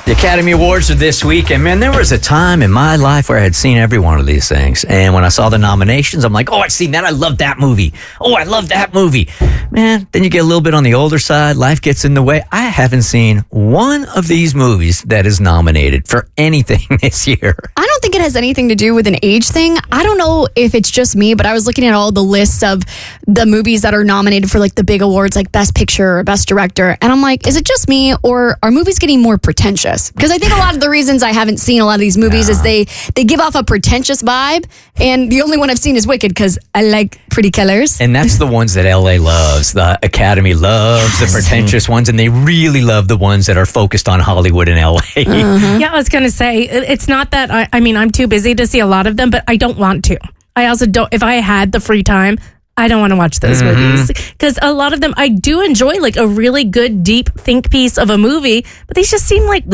The Academy Awards are this week, and man, there was a time in my life where I had seen every one of these things. And when I saw the nominations, I'm like, oh, I've seen that. I love that movie. Oh, I love that movie. Man, then you get a little bit on the older side. Life gets in the way. I haven't seen one of these movies that is nominated for anything this year. I don't think it has anything to do with an age thing. I don't know if it's just me, but I was looking at all the lists of the movies that are nominated for like the big awards, like Best Picture or Best Director. And I'm like, is it just me, or are movies getting more pretentious? Because I think a lot of the reasons I haven't seen a lot of these movies is they give off a pretentious vibe. And the only one I've seen is Wicked, because I like pretty colors. And that's the ones that LA loves. The Academy loves the pretentious ones, and they really love the ones that are focused on Hollywood and LA. Yeah, I was going to say, it's not that, I'm too busy to see a lot of them, but I don't want to. I also don't, if I had the free time, I don't want to watch those movies, because a lot of them I do enjoy, like a really good deep think piece of a movie, but they just seem like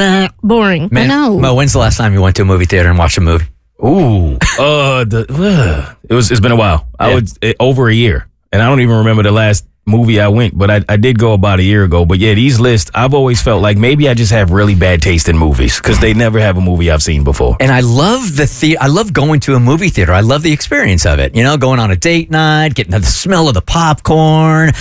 boring. Man, I know. Mo, when's the last time you went to a movie theater and watched a movie? Ooh, it's been a while. Over a year, and I don't even remember the last movie I went, but I did go about a year ago. But yeah, these lists, I've always felt like maybe I just have really bad taste in movies, because they never have a movie I've seen before. And I love I love going to a movie theater. I love the experience of it. You know, going on a date night, getting the smell of the popcorn,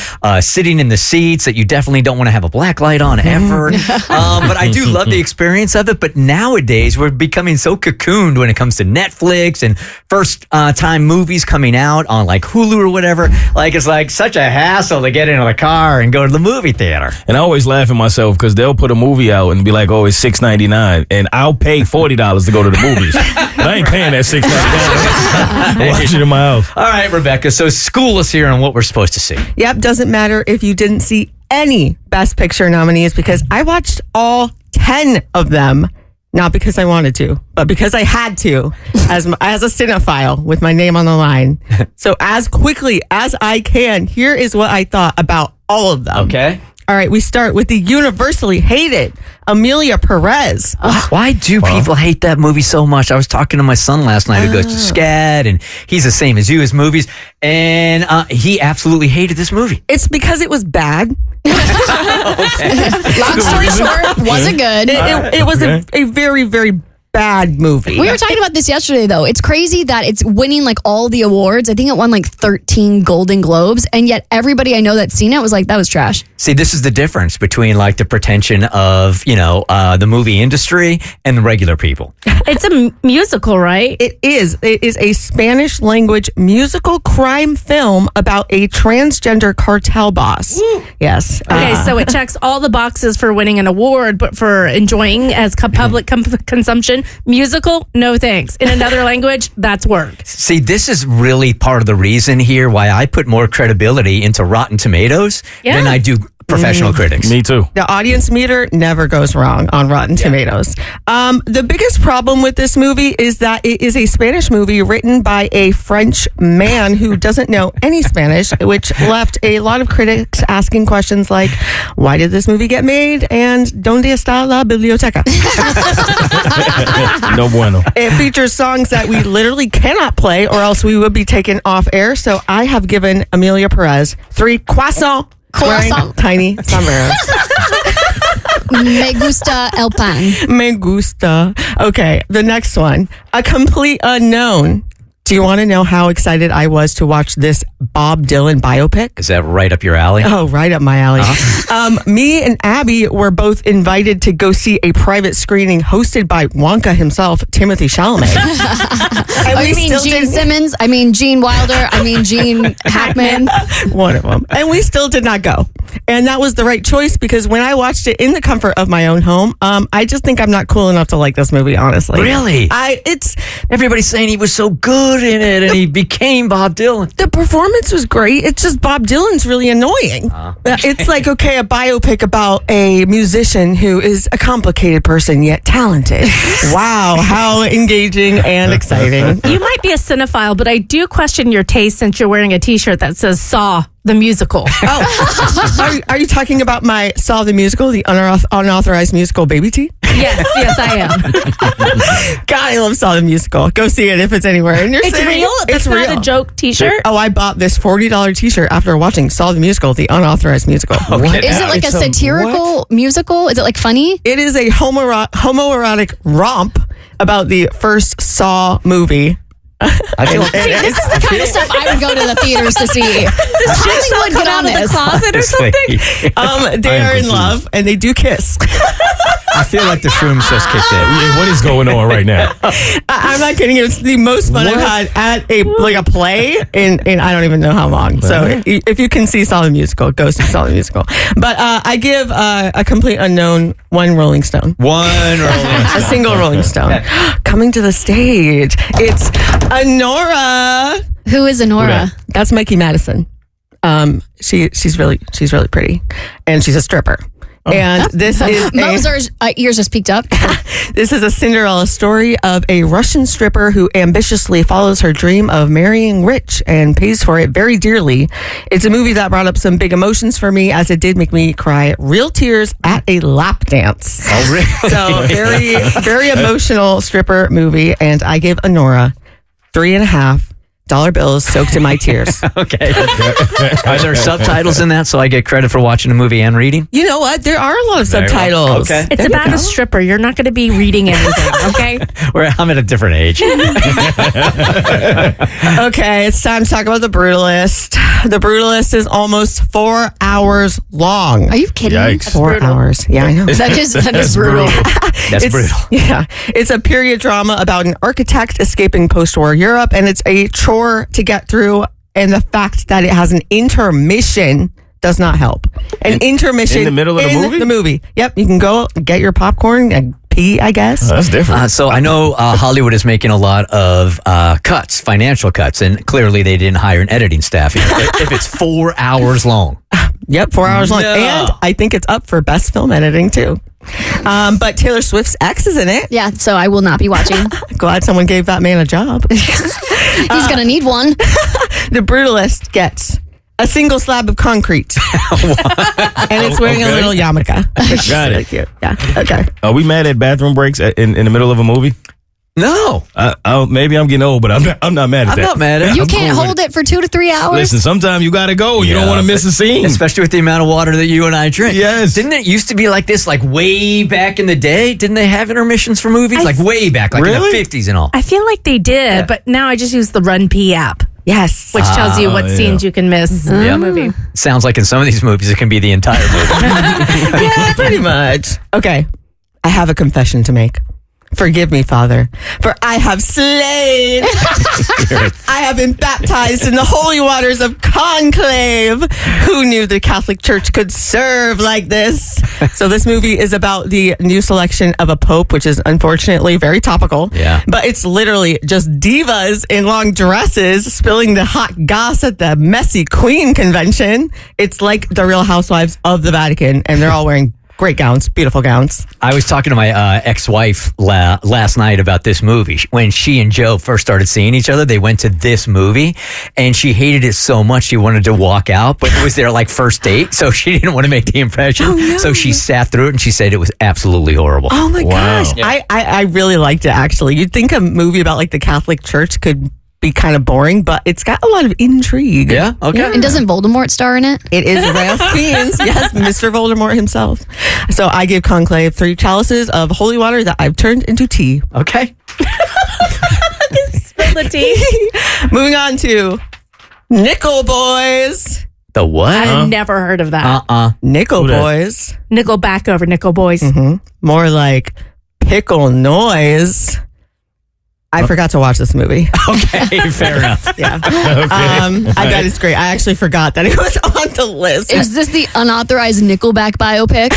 sitting in the seats that you definitely don't want to have a black light on ever. But I do love the experience of it. But nowadays, we're becoming so cocooned when it comes to Netflix and first time movies coming out on like Hulu or whatever. Like, it's like such a hassle to get into the car and go to the movie theater. And I always laugh at myself, because they'll put a movie out and be like, oh, it's $6.99, and I'll pay $40 to go to the movies. But I ain't paying that $6.99. Watch it in my house. All right, Rebecca, so school us here on what we're supposed to see. Yep, doesn't matter if you didn't see any Best Picture nominees, because I watched all 10 of them. Not because I wanted to, but because I had to, as a cinephile with my name on the line. So as quickly as I can, here is what I thought about all of them. Okay. All right, we start with the universally hated Emilia Perez. Why do people hate that movie so much? I was talking to my son last night who goes to SCAD, and he's the same as you as movies, and he absolutely hated this movie. It's because it was bad. Long story short, wasn't good. It was a very, very bad movie. We were talking about this yesterday, though. It's crazy that it's winning like all the awards. I think it won like 13 Golden Globes, and yet everybody I know that's seen it was like, that was trash. See, this is the difference between like the pretension of, the movie industry and the regular people. It's a musical, right? It is. It is a Spanish language musical crime film about a transgender cartel boss. Yes. Okay, so it checks all the boxes for winning an award, but for enjoying as public consumption, musical, no thanks. In another language, that's work. See, this is really part of the reason here why I put more credibility into Rotten Tomatoes than I do professional critics. Me too. The audience meter never goes wrong on Rotten Tomatoes. The biggest problem with this movie is that it is a Spanish movie written by a French man who doesn't know any Spanish, which left a lot of critics asking questions like, why did this movie get made? And ¿Dónde está la biblioteca? No bueno. It features songs that we literally cannot play, or else we would be taken off air. So I have given Emilia Perez 3 croissants. Tiny sombreros. Me gusta el pan. Me gusta. Okay, the next one. A complete unknown. Do you want to know how excited I was to watch this Bob Dylan biopic? Is that right up your alley? Oh, right up my alley. Me and Abby were both invited to go see a private screening hosted by Wonka himself, Timothée Chalamet. You mean Gene Simmons? I mean Gene Wilder? I mean Gene Hackman? One of them. And we still did not go. And that was the right choice, because when I watched it in the comfort of my own home, I just think I'm not cool enough to like this movie, honestly. Really? Everybody's saying he was so good in it, and he became Bob Dylan. The performance was great. It's just Bob Dylan's really annoying. It's like, okay, a biopic about a musician who is a complicated person yet talented. Wow, how engaging and exciting. You might be a cinephile, but I do question your taste since you're wearing a t-shirt that says Saw the musical. Oh, are you talking about my Saw the Musical, the unauthorized musical Baby Tea? Yes, I am. God, I love Saw the Musical. Go see it if it's anywhere in your It's city. real. It's That's not real. a joke T-shirt. Oh, I bought this $40 T-shirt after watching Saw the Musical, the unauthorized musical. Okay. Is it like a satirical musical? Is it like funny? It is a homoerotic romp about the first Saw movie. I feel like This is the kind of stuff I would go to the theaters to see. I would get on out of the this. closet or something. They I am are in confused. love and they do kiss. I feel like the shrooms just kicked in. Yeah, what is going on right now? I'm not kidding. It's the most fun I've had at a play in I don't even know how long. So if you can see Saw the Musical, go see Saw the Musical. But I give a complete unknown one Rolling Stone. A single Rolling Stone. Coming to the stage. It's Anora. Who is Anora? That's Mikey Madison. She's really pretty, and she's a stripper. And this is Moser's ears just peeked up. this is a Cinderella story of a Russian stripper who ambitiously follows her dream of marrying rich and pays for it very dearly. It's a movie that brought up some big emotions for me, as it did make me cry real tears at a lap dance. Oh, really? So very emotional stripper movie, and I give Anora $3.50 bills soaked in my tears. Okay. Are there subtitles in that so I get credit for watching a movie and reading? You know what? There are a lot of Very well. subtitles. Okay. It's about a stripper. You're not going to be reading anything, okay? I'm at a different age. Okay, it's time to talk about The Brutalist. The Brutalist is almost 4 hours long. Are you kidding? Yikes. 4 brutal. hours. Yeah, I know. That is brutal. That's It's- brutal. Yeah. It's a period drama about an architect escaping post-war Europe, and it's a chore to get through, and the fact that it has an intermission does not help. An intermission in the middle of the movie? the movie. Yep, you can go get your popcorn and pee, I guess. That's different. So I know Hollywood is making a lot of cuts, financial cuts, and clearly they didn't hire an editing staff if it's 4 hours long. Yep, 4 hours long. No. And I think it's up for best film editing too. But Taylor Swift's ex is in it. Yeah, so I will not be watching. Glad someone gave that man a job. He's going to need one. The Brutalist gets a single slab of concrete. And it's wearing a Okay. little yarmulke. It's Got really it. cute. Yeah. Okay. Are we mad at bathroom breaks in the middle of a movie? No, Maybe I'm getting old, but I'm not mad at I'm that. not mad at You it. can't hold it for 2 to 3 hours. Listen, sometimes you got to go. You don't Yeah, want to miss a scene. Especially with the amount of water that you and I drink. Yes. Didn't it used to be like this, like way back in the day? Didn't they have intermissions for movies? Like way back, like in Really? the 50s and all. I feel like they did, but now I just use the Run P app, Yes. which tells you what yeah. scenes you can miss in Yeah. the movie. Sounds like in some of these movies, it can be the entire movie. Yeah, pretty much. Okay. I have a confession to make. Forgive me, Father, for I have slain. I have been baptized in the holy waters of Conclave. Who knew the Catholic Church could serve like this? So this movie is about the new selection of a pope, which is unfortunately very topical. Yeah. But it's literally just divas in long dresses spilling the hot goss at the messy Queen convention. It's like the Real Housewives of the Vatican, and they're all wearing great gowns, beautiful gowns. I was talking to my ex-wife last night about this movie. When she and Joe first started seeing each other, they went to this movie, and she hated it so much she wanted to walk out, but it was their like first date, so she didn't want to make the impression. Oh, no. So she sat through it, and she said it was absolutely horrible. Oh my Wow. gosh. I really liked it, actually. You'd think a movie about like the Catholic Church could be kind of boring, but it's got a lot of intrigue. Yeah? Okay. And doesn't Voldemort star in it? It is Ralph Fiennes. Yes, Mr. Voldemort himself. So I give Conclave 3 chalices of holy water that I've turned into tea. Okay. Spill the tea. Moving on to Nickel Boys. The what? I've never heard of that. Nickel Who that? Boys. Nickel back over Nickel Boys. More like pickle noise. I forgot to watch this movie. Okay, fair enough. Yeah. Okay. I bet it's great. I actually forgot that it was on the list. Is this the unauthorized Nickelback biopic?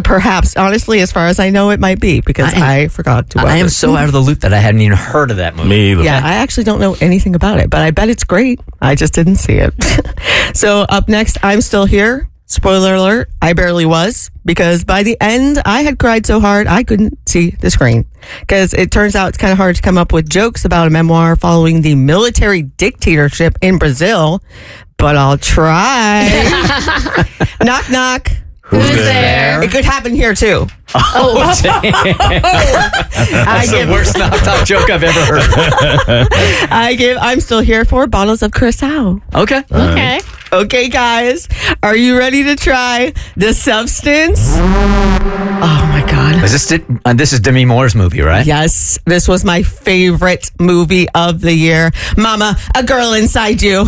Perhaps, honestly, as far as I know, it might be because I forgot to watch I am it. so out of the loop that I hadn't even heard of that movie. Me either. Yeah, I actually don't know anything about it, but I bet it's great. I just didn't see it. So up next, I'm Still Here. Spoiler alert, I barely was, because by the end, I had cried so hard I couldn't see the screen. Because it turns out it's kind of hard to come up with jokes about a memoir following the military dictatorship in Brazil. but I'll try. Knock, knock. Who's there? It could happen here too. Oh, damn. That's the worst knock-knock joke I've ever heard. I'm still here for bottles of Curacao. Okay. Okay. Okay, guys, are you ready to try the substance? Oh my God. This is Demi Moore's movie, right? Yes, this was my favorite movie of the year. Mama, a girl inside you.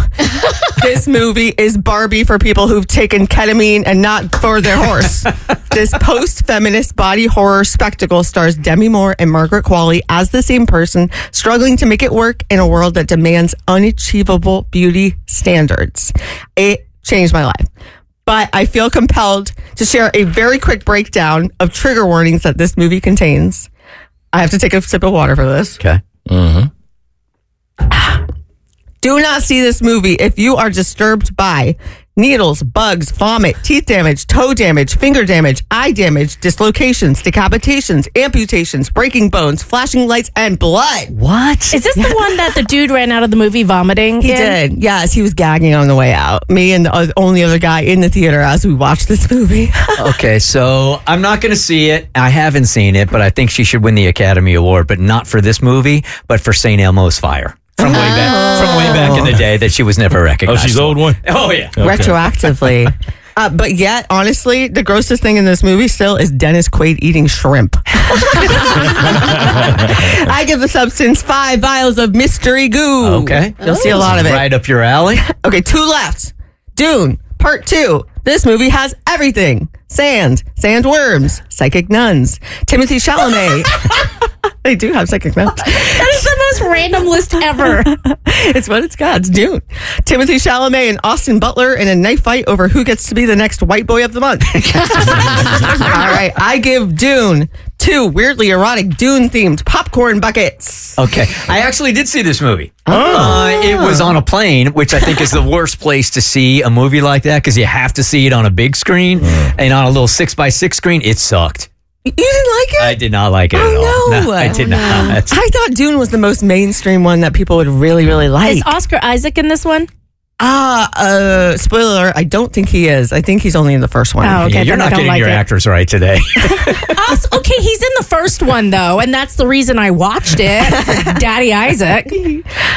This movie is Barbie for people who've taken ketamine and not for their horse. This post-feminist body horror spectacle stars Demi Moore and Margaret Qualley as the same person, struggling to make it work in a world that demands unachievable beauty standards. It changed my life. But I feel compelled to share a very quick breakdown of trigger warnings that this movie contains. I have to take a sip of water for this. Okay. Do not see this movie if you are disturbed by needles, bugs, vomit, teeth damage, toe damage, finger damage, eye damage, dislocations, decapitations, amputations, breaking bones, flashing lights, and blood. What? Is this the one that the dude ran out of the movie vomiting? He did. Yes, he was gagging on the way out. Me and the only other guy in the theater as we watched this movie. Okay, so I'm not going to see it. I haven't seen it, but I think she should win the Academy Award, but not for this movie, but for St. Elmo's Fire. From way back in the day that she was never Oh, recognized. she's old one? Oh, yeah. Okay. Retroactively. But yet, honestly, the grossest thing in this movie still is Dennis Quaid eating shrimp. I give the substance 5 vials of mystery goo. Okay. You'll see a lot of it. Right up your alley. Okay, 2 left. Dune, part 2. This movie has everything. Sandworms, psychic nuns, Timothy Chalamet. They do have psychic nuns. That is the most random list ever. It's what it's got. It's Dune. Timothy Chalamet and Austin Butler in a knife fight over who gets to be the next white boy of the month. All right, I give Dune 2 weirdly erotic Dune-themed popcorn buckets. Okay. I actually did see this movie. It was on a plane, which I think is the worst place to see a movie like that because you have to see it on a big screen and on a little 6x6 screen. It sucked. You didn't like it? I did not like it at all. no. No, I did not. I thought Dune was the most mainstream one that people would really, really like. Is Oscar Isaac in this one? Spoiler alert, I don't think he is. I think he's only in the first one. Oh, okay. Yeah, you're then I not don't getting like your it. actors right today. Okay, he's in the first one though, and that's the reason I watched it. Daddy Isaac.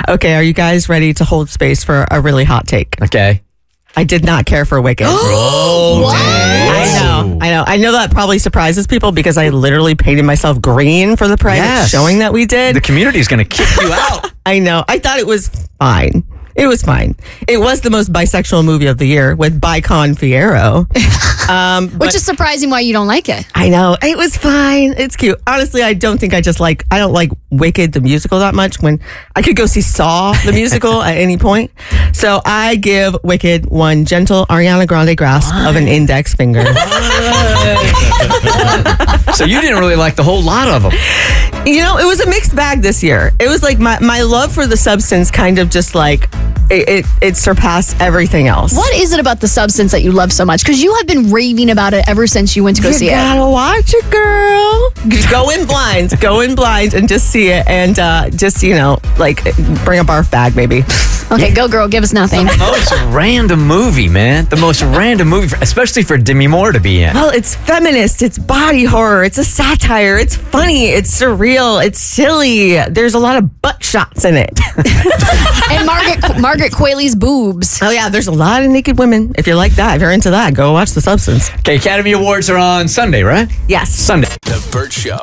Okay, are you guys ready to hold space for a really hot take? Okay. I did not care for Wicked. Oh, I know that probably surprises people because I literally painted myself green for the private showing that we did. The community is going to kick you out. I know. I thought it was fine. It was fine. It was the most bisexual movie of the year with Bicon Fierro. Which is surprising why you don't like it. I know. It was fine. It's cute. Honestly, I don't like Wicked the musical that much when I could go see Saw the musical at any point. So I give Wicked 1 gentle Ariana Grande grasp of an index finger. So you didn't really like the whole lot of them. You know, it was a mixed bag this year. It was like my love for the substance kind of just like it surpassed everything else. What is it about the substance that you love so much? Because you have been raving about it ever since you went to go see You it. gotta watch it, girl. Go in blind and just see it and just, like bring a barf bag maybe. Okay, go girl, give us nothing. Most random movie, man. The most random movie, especially for Demi Moore to be in. Well, it's feminist, it's body horror, it's a satire, it's funny, it's surreal, it's silly. There's a lot of butt shots in it. And Margaret Qualley's boobs. Oh yeah, there's a lot of naked women. If you like that, if you're into that, go watch The Substance. Okay, Academy Awards are on Sunday, right? Yes. Sunday. The Bert Show.